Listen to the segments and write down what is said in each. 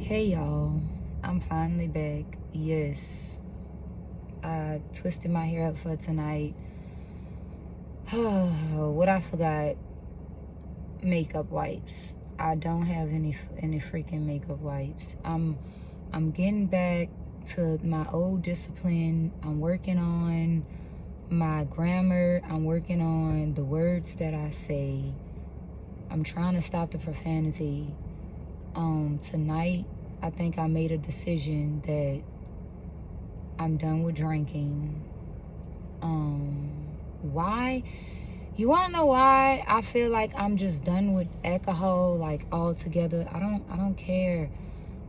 Hey y'all, I'm finally back. Yes, I twisted my hair up for tonight. What I forgot, makeup wipes. I don't have any freaking makeup wipes. I'm getting back to my old discipline. I'm working on my grammar. I'm working on the words that I say. I'm trying to stop the profanity. Tonight I think I made a decision that I'm done with drinking. Why? You wanna know why I feel like I'm just done with alcohol, like altogether? I don't care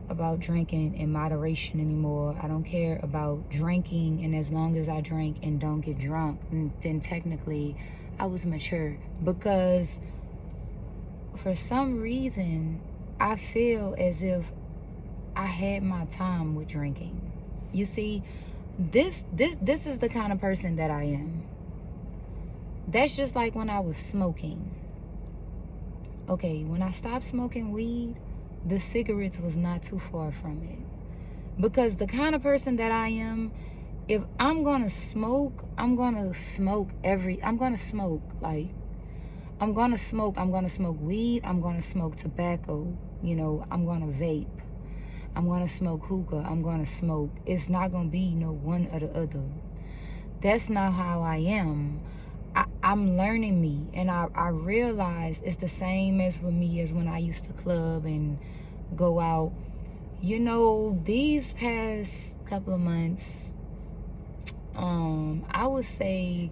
about drinking in moderation anymore. I don't care about drinking, and as long as I drink and don't get drunk, then technically I was mature. Because for some reason I feel as if I had my time with drinking. You see, this is the kind of person that I am. That's just like when I was smoking. Okay, when I stopped smoking weed, the cigarettes was not too far from it. Because the kind of person that I am, if I'm gonna smoke, I'm gonna smoke weed, I'm gonna smoke weed, I'm gonna smoke tobacco, I'm gonna vape. I'm gonna smoke hookah. I'm gonna smoke. It's not gonna be no one or the other. That's not how I am. I'm learning me, and I realize it's the same as for me as when I used to club and go out. These past couple of months, I would say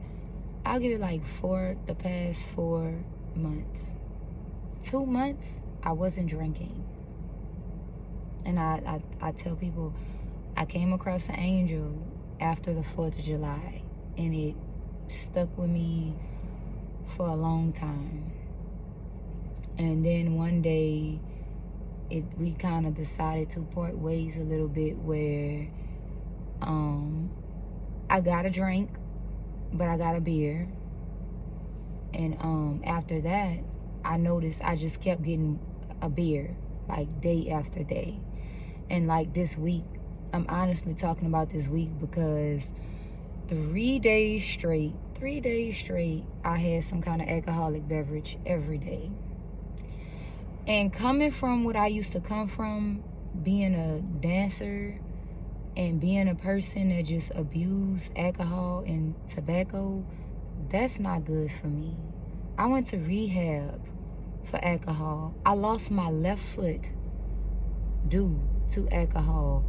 I'll give it like the past 4 months. 2 months, I wasn't drinking. And I tell people, I came across an angel after the 4th of July, and it stuck with me for a long time. And then one day, we kind of decided to part ways a little bit, where I got a drink, but I got a beer. And after that, I noticed I just kept getting a beer, like day after day. And like this week, I'm honestly talking about this week because 3 days straight, I had some kind of alcoholic beverage every day. And coming from what I used to come from, being a dancer and being a person that just abused alcohol and tobacco, that's not good for me. I went to rehab for alcohol. I lost my left foot due to alcohol.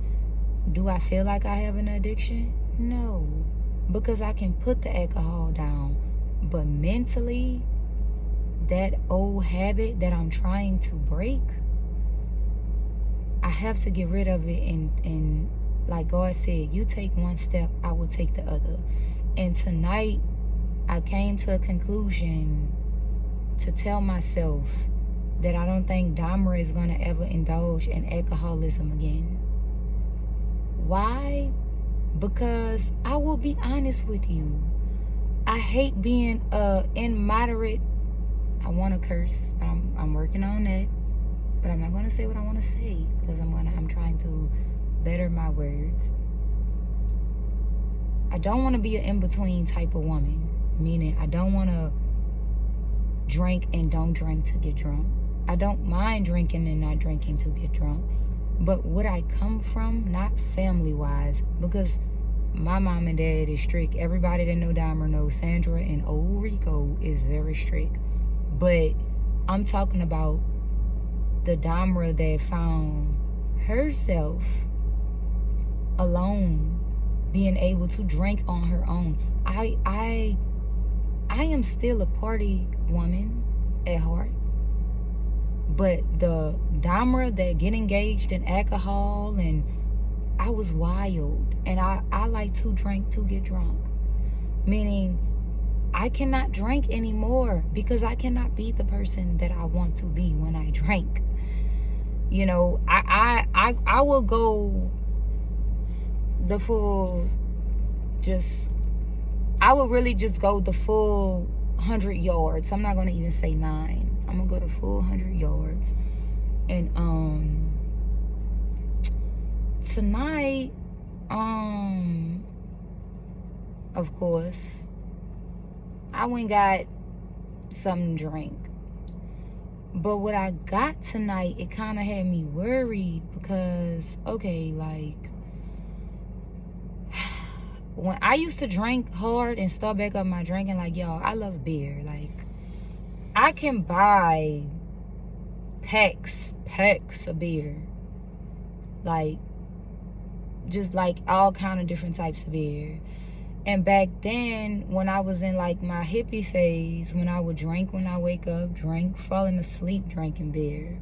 Do I feel like I have an addiction? No, because I can put the alcohol down. But mentally, that old habit that I'm trying to break, I have to get rid of it. And like God said, you take one step, I will take the other. And tonight, I came to a conclusion to tell myself that I don't think Dahmer is going to ever indulge in alcoholism again. Why? Because I will be honest with you. I hate being immoderate. I want to curse, but I'm working on that. But I'm not going to say what I want to say because I'm trying to better my words. I don't want to be an in-between type of woman, meaning I don't want to drink and don't drink to get drunk. I don't mind drinking and not drinking to get drunk. But what I come from, not family-wise, because my mom and dad is strict. Everybody that know Dahmer knows Sandra and old Rico is very strict. But I'm talking about the Dahmer that found herself alone, being able to drink on her own. I am still a party woman at heart. But the Dahmer that get engaged in alcohol, and I was wild. And I like to drink to get drunk. Meaning, I cannot drink anymore because I cannot be the person that I want to be when I drink. I will go the full, I would really just go the full 100 yards. I'm not going to even say 9. I'm going to go the full 100 yards. And tonight, of course, I went and got something to drink. But what I got tonight, it kind of had me worried because, okay, like, when I used to drink hard and start back up my drinking, like, y'all, I love beer. Like, I can buy packs of beer. Like, just like all kind of different types of beer. And back then, when I was in like my hippie phase, when I would drink when I wake up, drink, falling asleep drinking beer.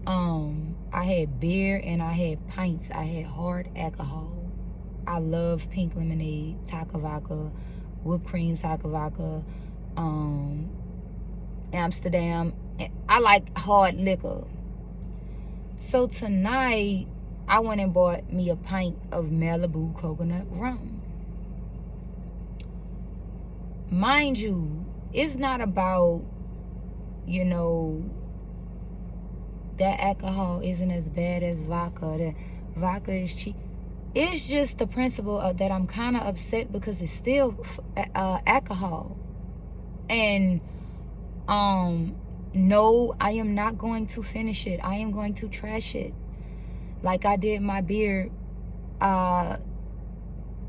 I had beer and I had pints. I had hard alcohol. I love pink lemonade, Taka Vodka, whipped cream Taka Vodka, Amsterdam. I like hard liquor. So tonight, I went and bought me a pint of Malibu coconut rum. Mind you, it's not about, you know, that alcohol isn't as bad as vodka. That vodka is cheap. It's just the principle of that I'm kind of upset because it's still alcohol. And no, I am not going to finish it. I am going to trash it. Like I did my beer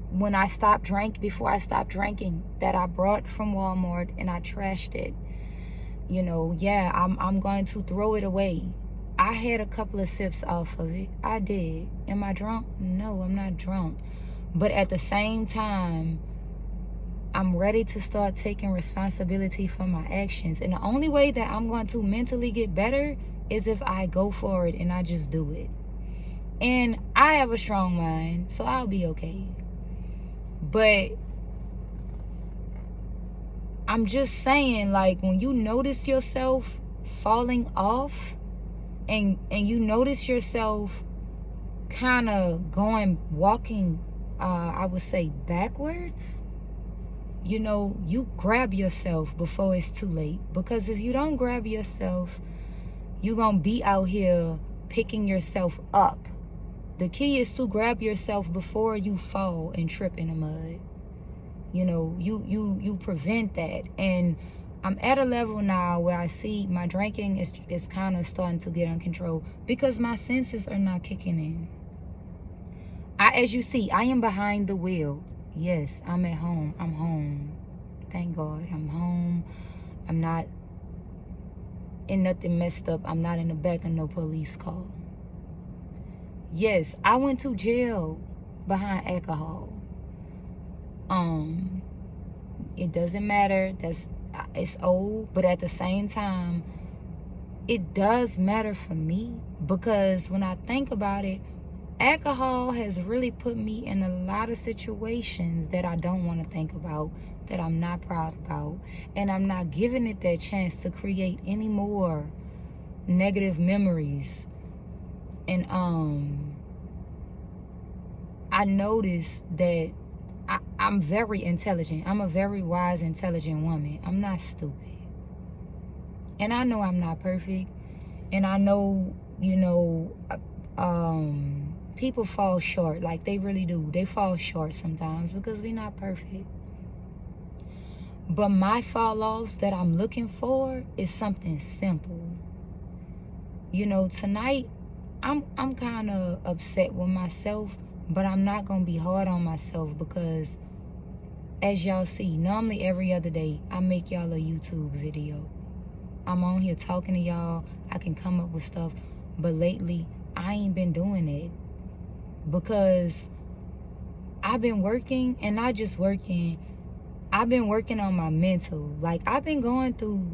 when I stopped before I stopped drinking, that I brought from Walmart and I trashed it. You know, yeah, I'm going to throw it away. I had a couple of sips off of it. I did. Am I drunk? No, I'm not drunk. But at the same time, I'm ready to start taking responsibility for my actions. And the only way that I'm going to mentally get better is if I go for it and I just do it. And I have a strong mind, so I'll be okay. But I'm just saying, like, when you notice yourself falling off and you notice yourself kind of walking, I would say backwards, you know, you grab yourself before it's too late. Because if you don't grab yourself, you're going to be out here picking yourself up. The key is to grab yourself before you fall and trip in the mud. You know, you prevent that. And I'm at a level now where I see my drinking is kind of starting to get uncontrolled because my senses are not kicking in. As you see, I am behind the wheel. Yes, I'm at home. I'm home. Thank God. I'm home. I'm not in nothing messed up. I'm not in the back of no police car. Yes, I went to jail behind alcohol. It doesn't matter. It's old, but at the same time, it does matter for me because when I think about it, alcohol has really put me in a lot of situations that I don't want to think about, that I'm not proud about, and I'm not giving it that chance to create any more negative memories. And I noticed that I'm very intelligent. I'm a very wise, intelligent woman. I'm not stupid. And I know I'm not perfect. And I know, you know, people fall short. Like, they really do. They fall short sometimes because we're not perfect. But my fall-offs that I'm looking for is something simple. You know, tonight, I'm kind of upset with myself, but I'm not going to be hard on myself because, as y'all see, normally every other day, I make y'all a YouTube video. I'm on here talking to y'all. I can come up with stuff. But lately, I ain't been doing it because I've been working, and not just working. I've been working on my mental. Like, I've been going through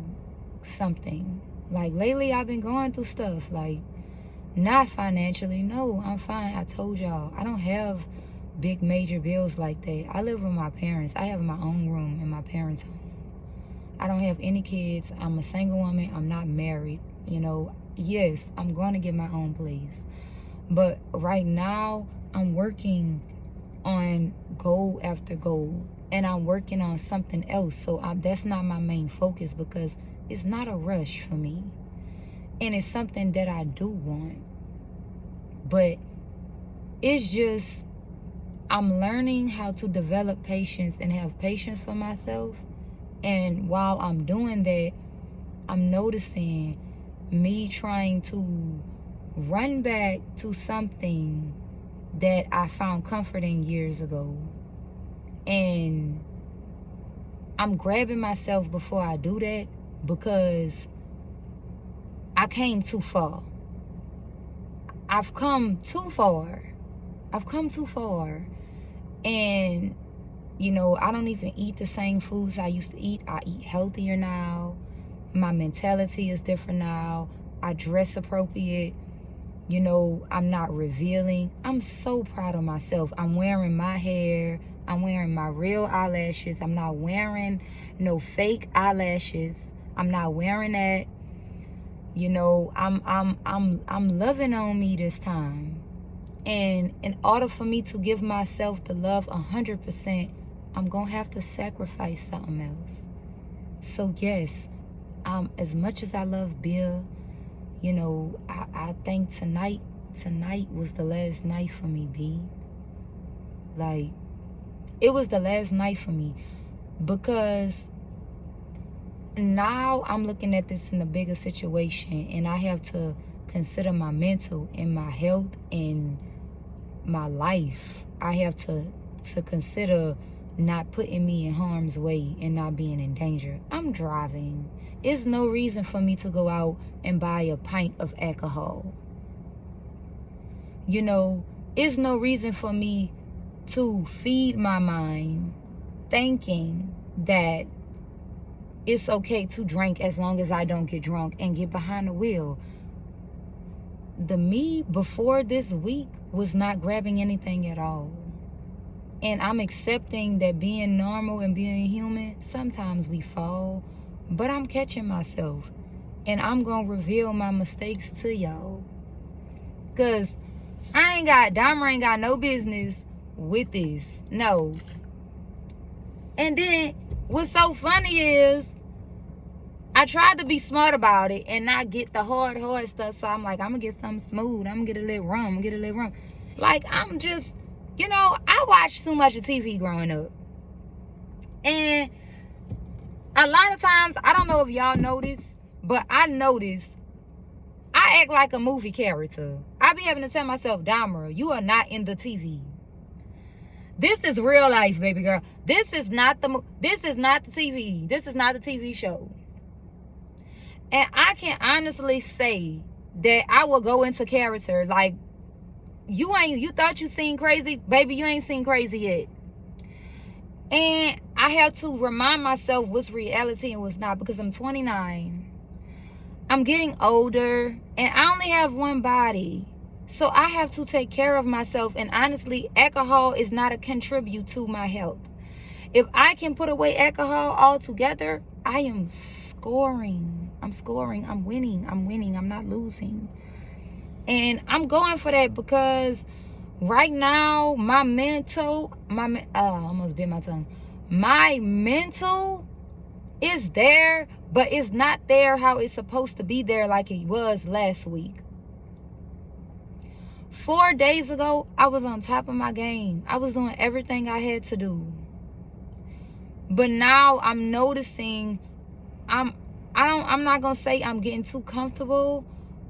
something. Like, lately, I've been going through stuff. Like, not financially. No, I'm fine. I told y'all. I don't have big major bills like that. I live with my parents. I have my own room in my parents' home. I don't have any kids. I'm a single woman. I'm not married. You know, yes, I'm going to get my own place. But right now, I'm working on goal after goal. And I'm working on something else. So that's not my main focus because it's not a rush for me. And it's something that I do want. But it's just, I'm learning how to develop patience and have patience for myself. And while I'm doing that, I'm noticing me trying to run back to something that I found comfort in years ago. And I'm grabbing myself before I do that, because I came too far. I've come too far. And, you know, I don't even eat the same foods I used to eat. I eat healthier now. My mentality is different now. I dress appropriate. You know, I'm not revealing. I'm so proud of myself. I'm wearing my hair. I'm wearing my real eyelashes. I'm not wearing no fake eyelashes. I'm not wearing that. You know, I'm loving on me this time. And in order for me to give myself the love 100%, I'm gonna have to sacrifice something else. So yes, as much as I love Bill, you know, I think tonight was the last night for me, B. Like, it was the last night for me, because now I'm looking at this in a bigger situation, and I have to consider my mental and my health and my life. I have to consider not putting me in harm's way and not being in danger. I'm driving. There's no reason for me to go out and buy a pint of alcohol. You know, there's no reason for me to feed my mind thinking that it's okay to drink as long as I don't get drunk and get behind the wheel. The me before this week was not grabbing anything at all. And I'm accepting that being normal and being human, sometimes we fall, but I'm catching myself. And I'm going to reveal my mistakes to y'all. Because Dahmer ain't got no business with this. No. And then what's so funny is, I tried to be smart about it and not get the hard stuff. So I'm like, I'm going to get something smooth. I'm going to get a little rum. Like, I'm just, you know, I watched too much of TV growing up. And a lot of times, I don't know if y'all notice, but I notice I act like a movie character. I be having to tell myself, Dahmer, you are not in the TV. This is real life, baby girl. This is not the TV. This is not the TV show. And I can honestly say that I will go into character. Like, you thought you seen crazy? Baby, you ain't seen crazy yet. And I have to remind myself what's reality and what's not, because I'm 29. I'm getting older, and I only have one body. So I have to take care of myself. And honestly, alcohol is not a contribute to my health. If I can put away alcohol altogether, I am scoring. I'm winning. I'm not losing. And I'm going for that, because right now, my mental is there, but it's not there how it's supposed to be there like it was last week. 4 days ago, I was on top of my game. I was doing everything I had to do. But now I'm noticing I'm not gonna say I'm getting too comfortable,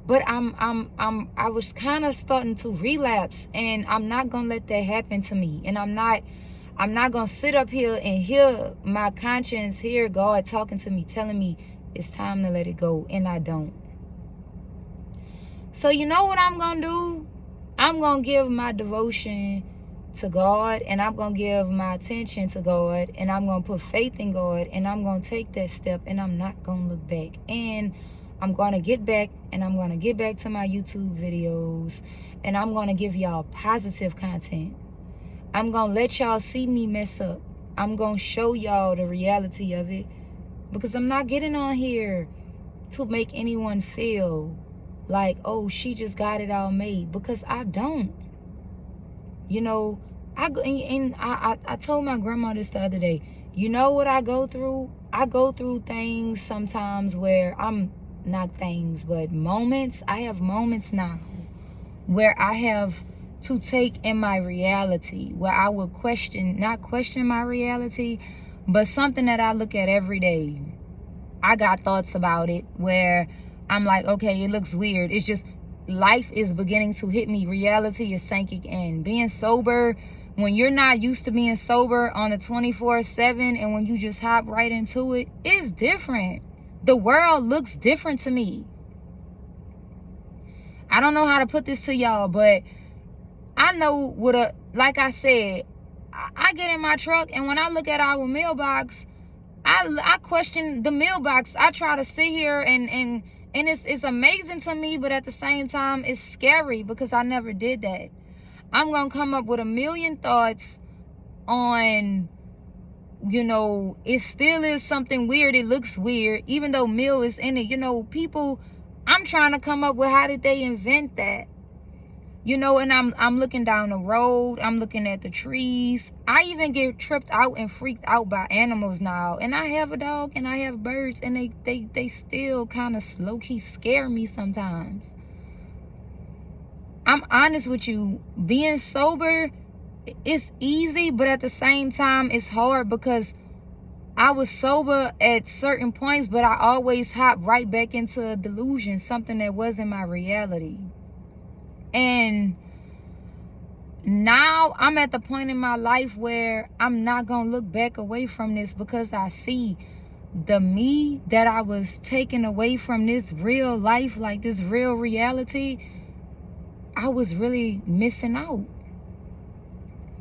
but I was kind of starting to relapse, and I'm not gonna let that happen to me. And I'm not gonna sit up here and hear my conscience, hear God talking to me, telling me it's time to let it go, and I don't. So you know what I'm gonna do? I'm gonna give my devotion to God, and I'm gonna give my attention to God, and I'm gonna put faith in God, and I'm gonna take that step, and I'm not gonna look back. And I'm gonna get back, and I'm gonna get back to my YouTube videos, and I'm gonna give y'all positive content. I'm gonna let y'all see me mess up. I'm gonna show y'all the reality of it, because I'm not getting on here to make anyone feel like, oh, she just got it all made, because I don't. You know, I told my grandma this the other day. You know what I go through? I go through things sometimes where moments. I have moments now where I have to take in my reality, where I would not question my reality, but something that I look at every day. I got thoughts about it where I'm like, okay, it looks weird. It's just life is beginning to hit me. Reality is sinking in. Being sober, when you're not used to being sober on a 24/7, and when you just hop right into it, it's different. The world looks different to me. I don't know how to put this to y'all, but I know like I said, I get in my truck, and when I look at our mailbox, I question the mailbox. I try to sit here and it's amazing to me, but at the same time, it's scary because I never did that. I'm going to come up with a million thoughts on, it still is something weird. It looks weird, even though meal is in it. People, I'm trying to come up with how did they invent that? And I'm looking down the road. I'm looking at the trees. I even get tripped out and freaked out by animals now. And I have a dog and I have birds, and they still kind of low-key scare me sometimes. I'm honest with you. Being sober, it's easy, but at the same time, it's hard because I was sober at certain points, but I always hop right back into a delusion, something that wasn't my reality. And now I'm at the point in my life where I'm not going to look back away from this, because I see the me that I was taken away from this real life, like this real reality. I was really missing out,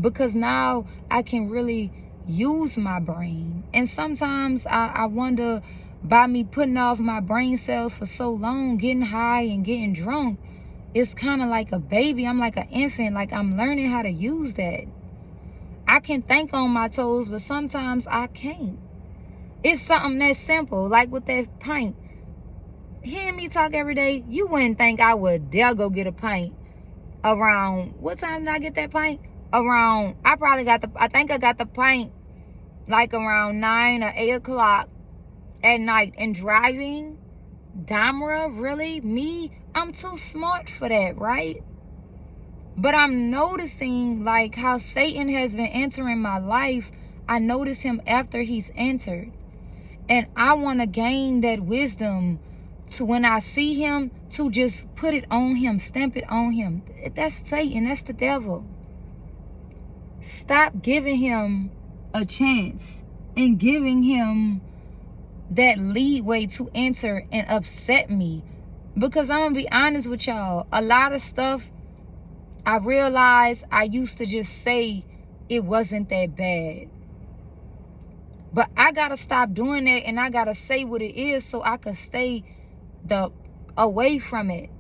because now I can really use my brain. And sometimes I wonder, by me putting off my brain cells for so long, getting high and getting drunk, it's kind of like a baby. I'm like an infant. Like, I'm learning how to use that. I can think on my toes, but sometimes I can't. It's something that simple, like with that pint. Hearing me talk every day, you wouldn't think I would dare go get a pint around, what time did I get that pint? Around, I think I got the pint like around 9 or 8 o'clock at night. And driving, Damara, really? Me? I'm too smart for that, right? But I'm noticing like how Satan has been entering my life. I notice him after he's entered. And I want to gain that wisdom to, when I see him, to just put it on him, stamp it on him. That's Satan. That's the devil. Stop giving him a chance and giving him that leeway to enter and upset me. Because I'm going to be honest with y'all, a lot of stuff I realized I used to just say it wasn't that bad. But I got to stop doing that, and I got to say what it is so I could stay away from it.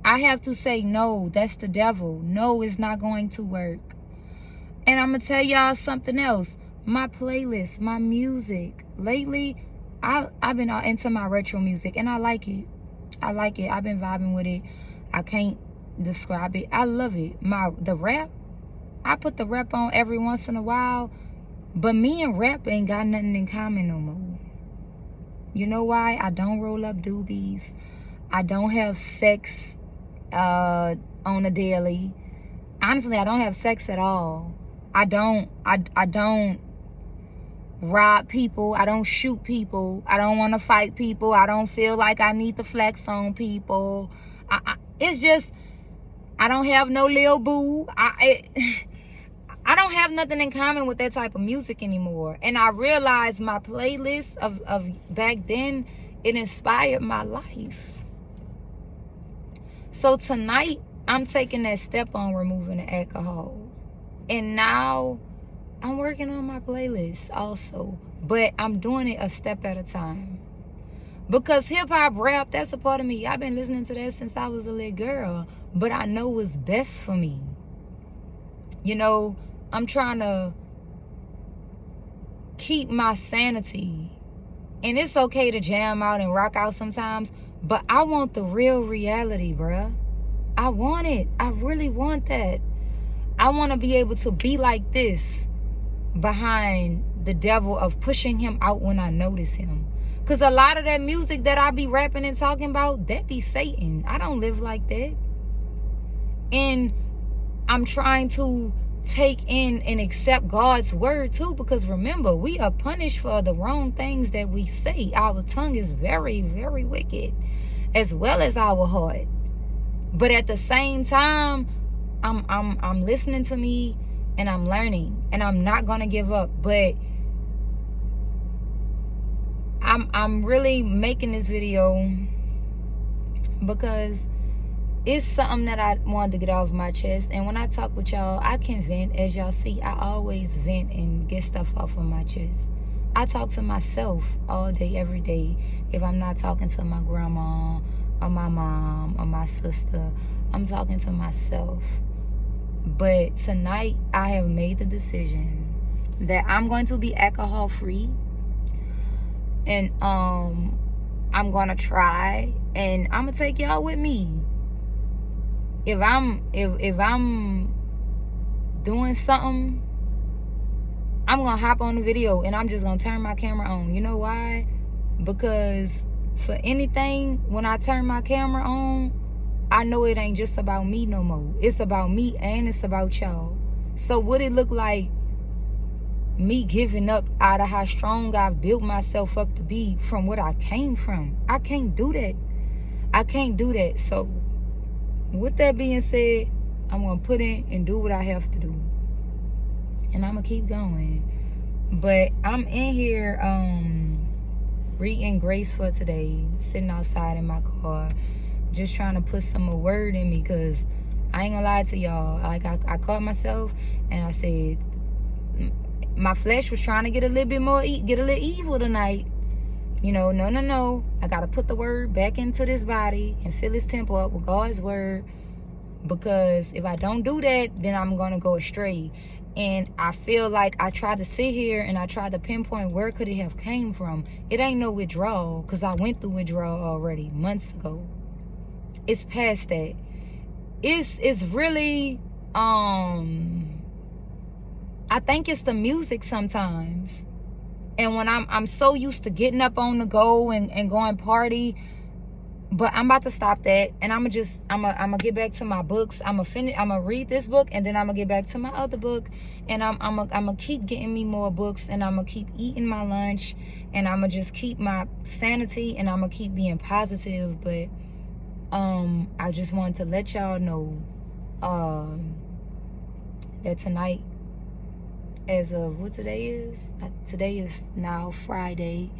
I have to say, no, that's the devil. No, it's not going to work. And I'm going to tell y'all something else. My playlist, my music. Lately, I've been into my retro music, and I like it. I like it. I've been vibing with it. I can't describe it. I love it. The rap, I put the rap on every once in a while, but me and rap ain't got nothing in common no more. You know why? I don't roll up doobies. I don't have sex on a daily. Honestly, I don't have sex at all. I don't rob people. I don't shoot people. I don't want to fight people. I don't feel like I need to flex on people. It's just, I don't have no Lil Boo. I don't have nothing in common with that type of music anymore. And I realized my playlist of back then, it inspired my life. So tonight, I'm taking that step on removing the alcohol. And now I'm working on my playlist also, but I'm doing it a step at a time. Because hip-hop, rap, that's a part of me. I've been listening to that since I was a little girl, but I know what's best for me. I'm trying to keep my sanity. And it's okay to jam out and rock out sometimes, but I want the real reality, bruh. I want it. I really want that. I want to be able to be like this behind the devil of pushing him out when I notice him. Because a lot of that music that I be rapping and talking about, that be Satan. I don't live like that. And I'm trying to take in and accept God's word too, because remember, we are punished for the wrong things that we say. Our tongue is very, very wicked, as well as our heart. But at the same time, I'm listening to me, and I'm learning, and I'm not gonna give up. But I'm really making this video because it's something that I wanted to get off my chest. And when I talk with y'all, I can vent. As y'all see, I always vent and get stuff off of my chest. I talk to myself all day, every day. If I'm not talking to my grandma or my mom or my sister, I'm talking to myself. But tonight, I have made the decision that I'm going to be alcohol free. And I'm gonna try, and I'm gonna take y'all with me. If I'm doing something, I'm gonna hop on the video, and I'm just gonna turn my camera on. You know why? Because for anything, when I turn my camera on, I know it ain't just about me no more. It's about me, and it's about y'all. So would it look like me giving up out of how strong I've built myself up to be from what I came from? I can't do that. I can't do that. So with that being said, I'm going to put in and do what I have to do. And I'm going to keep going. But I'm in here reading grace for today, sitting outside in my car, just trying to put some word in me, because I ain't going to lie to y'all. Like, I caught myself and I said, my flesh was trying to get a little bit more, get a little evil tonight. You know, no. I got to put the word back into this body and fill this temple up with God's word. Because if I don't do that, then I'm going to go astray. And I feel like I tried to sit here and I tried to pinpoint where could it have came from. It ain't no withdrawal, because I went through withdrawal already months ago. It's past that. It's really, I think it's the music sometimes. And when I'm so used to getting up on the go and going party, but I'm about to stop that, and I'm gonna get back to my books. I'm gonna read this book, and then I'm gonna get back to my other book, and I'm gonna keep getting me more books, and I'm gonna keep eating my lunch, and I'm gonna just keep my sanity, and I'm gonna keep being positive. But I just wanted to let y'all know that tonight, as of what today is, today is now Friday.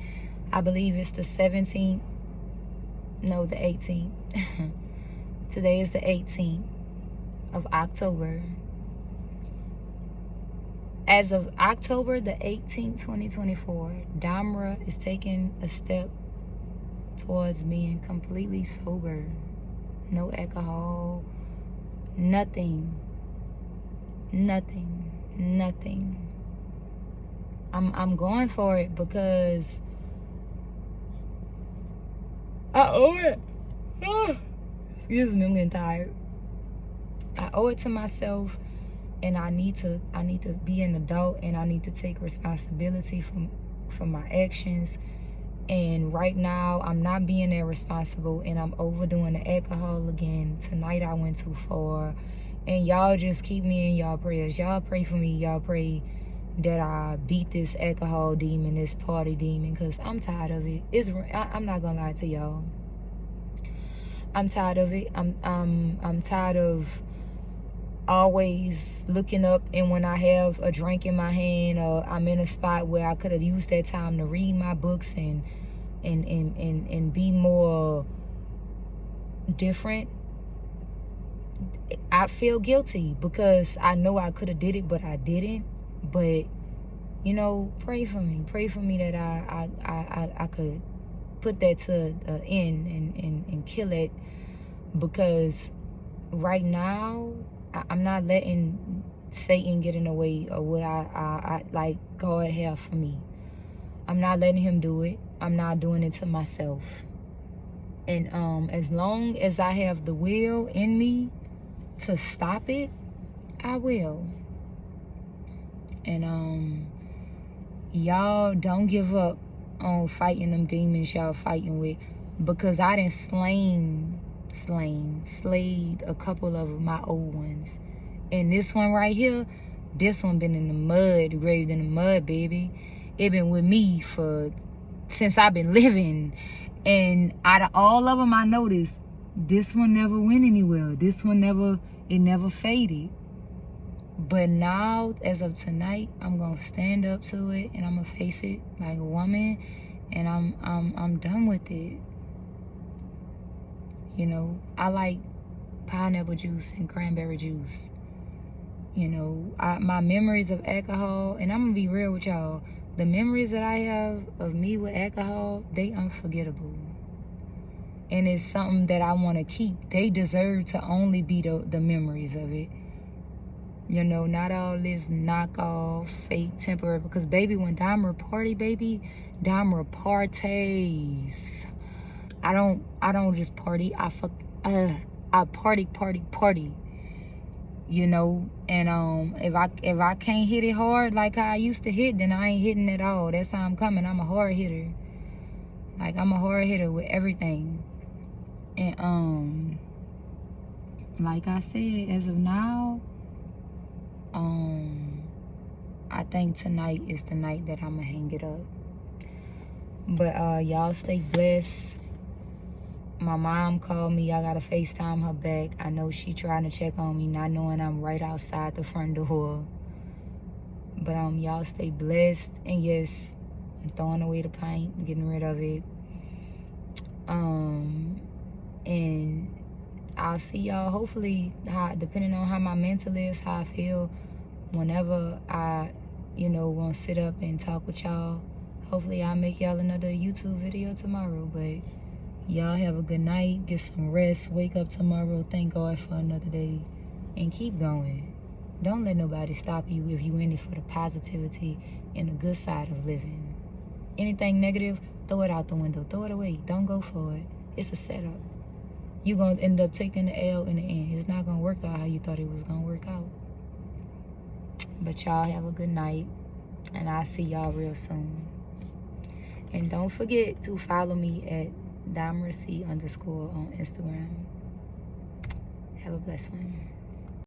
I believe it's the 17th. No, the 18th. Today is the 18th of October. As of October the 18th, 2024, Damra is taking a step towards being completely sober. No alcohol, nothing. I'm going for it because I owe it. Excuse me, I'm getting tired. I owe it to myself, and I need to be an adult, and I need to take responsibility for my actions. And right now, I'm not being that responsible, and I'm overdoing the alcohol again. Tonight, I went too far. And y'all just keep me in y'all prayers. Y'all pray for me. Y'all pray that I beat this alcohol demon, this party demon, because I'm tired of it. I'm not gonna lie to y'all. I'm tired of it. I'm tired of always looking up, and when I have a drink in my hand, or I'm in a spot where I could have used that time to read my books and be more different, I feel guilty because I know I could have did it, but I didn't. But you know, pray for me that I could put that to the end and kill it, because right now I'm not letting Satan get in the way of what I like God have for me. I'm not letting him do it. I'm not doing it to myself. And as long as I have the will in me to stop it, I will. And y'all don't give up on fighting them demons y'all fighting with, because I done slayed a couple of my old ones, And this one right here, this one been in the mud, engraved in the mud, baby. It been with me since I've been living. And out of all of them, I noticed this one never went anywhere. This one never faded. But now, as of tonight, I'm gonna stand up to it and I'm gonna face it like a woman, and I'm done with it. You know, I like pineapple juice and cranberry juice. You know, my memories of alcohol, and I'm gonna be real with y'all, the memories that I have of me with alcohol, they unforgettable. And it's something that I want to keep. They deserve to only be the memories of it. You know, not all this knockoff, fake, temporary. Because, baby, when Dahmer party, baby, Dahmer parties. I don't just party. I party. You know, and if I can't hit it hard like how I used to hit, then I ain't hitting at all. That's how I'm coming. I'm a hard hitter. Like, I'm a hard hitter with everything. And like I said, as of now, I think tonight is the night that I'm gonna hang it up. But y'all stay blessed. My mom called me. I gotta FaceTime her back. I know she trying to check on me, not knowing I'm right outside the front door. But y'all stay blessed. And yes, I'm throwing away the pint, getting rid of it. And I'll see y'all hopefully, depending on how my mental is, how I feel, whenever I, want to sit up and talk with y'all. Hopefully I'll make y'all another YouTube video tomorrow. But y'all have a good night, get some rest, wake up tomorrow, thank God for another day, and keep going. Don't let nobody stop you if you in it for the positivity and the good side of living. Anything negative, throw it out the window, throw it away, don't go for it. It's a setup. You're going to end up taking the L in the end. It's not going to work out how you thought it was going to work out. But y'all have a good night, and I'll see y'all real soon. And don't forget to follow me at DahmerC_ on Instagram. Have a blessed one.